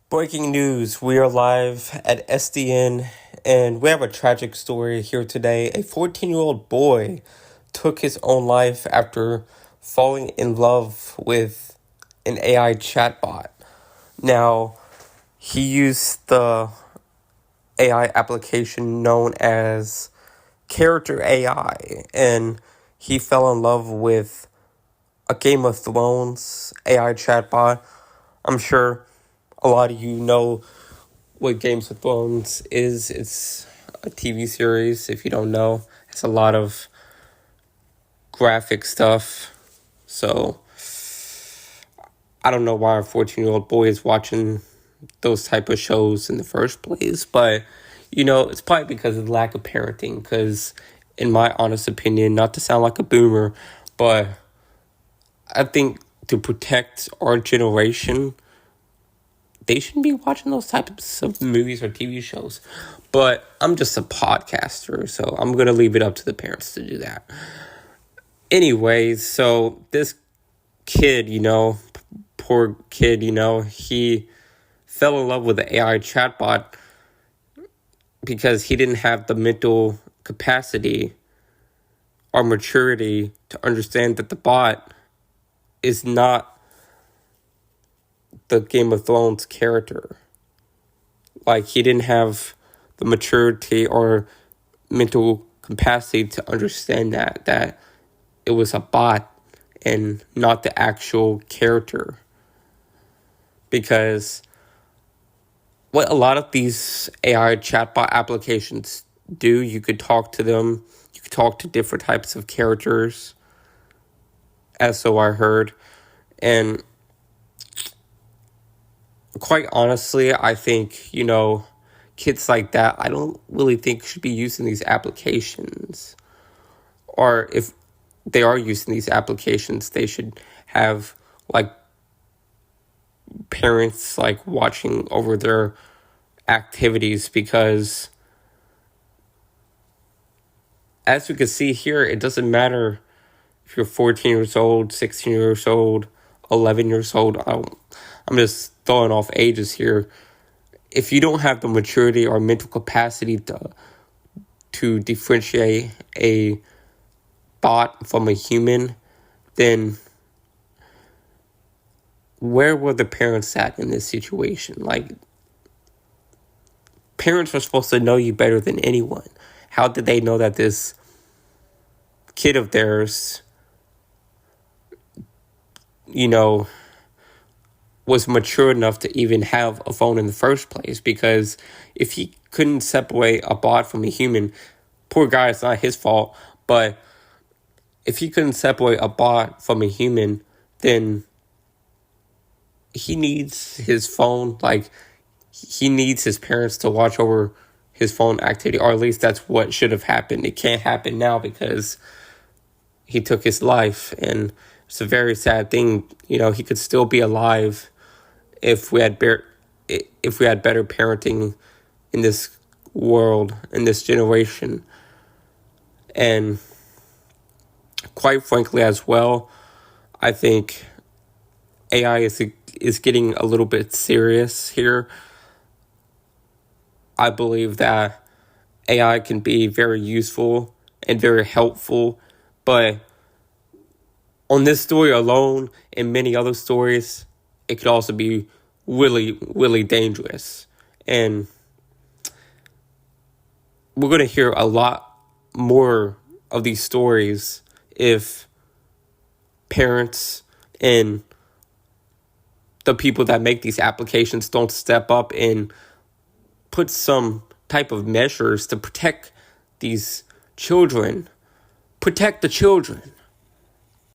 Breaking news, we are live at SDN and we have a tragic story here today. A 14-year-old boy took his own life after falling in love with an AI chatbot. Now, he used the AI application known as Character AI, and he fell in love with a Game of Thrones AI chatbot. I'm sure a lot of you know what Games of Thrones is. It's a TV series. If you don't know, it's a lot of graphic stuff. So I don't know why a 14-year-old boy is watching those type of shows in the first place, but it's probably because of the lack of parenting. Because in my honest opinion, not to sound like a boomer, but I think to protect our generation, they shouldn't be watching those types of movies or TV shows. But I'm just a podcaster, so I'm going to leave it up to the parents to do that. Anyways, so this kid, poor kid, he fell in love with the AI chatbot because he didn't have the mental capacity or maturity to understand that the bot is not the Game of Thrones character. Like, he didn't have the maturity or mental capacity to understand that it was a bot and not the actual character. Because what a lot of these AI chatbot applications do, you could talk to them, you could talk to different types of characters, as so I heard. And quite honestly, I think, kids like that, I don't really think should be using these applications. Or if they are using these applications, they should have, parents, watching over their activities. Because, as we can see here, it doesn't matter if you're 14 years old, 16 years old, 11 years old. I'm just throwing off ages here. If you don't have the maturity or mental capacity to differentiate a bot from a human, then where were the parents at in this situation? Parents are supposed to know you better than anyone. How did they know that this kid of theirs, was mature enough to even have a phone in the first place? Because if he couldn't separate a bot from a human, poor guy, it's not his fault, but if he couldn't separate a bot from a human, then he needs his phone, he needs his parents to watch over his phone activity, or at least that's what should have happened. It can't happen now because he took his life, and it's a very sad thing. He could still be alive if we had better parenting in this world, in this generation. And quite frankly as well, I think AI is getting a little bit serious here. I believe that AI can be very useful and very helpful, but on this story alone and many other stories, it could also be really, really dangerous. And we're going to hear a lot more of these stories if parents and the people that make these applications don't step up and put some type of measures to protect these children. Protect the children.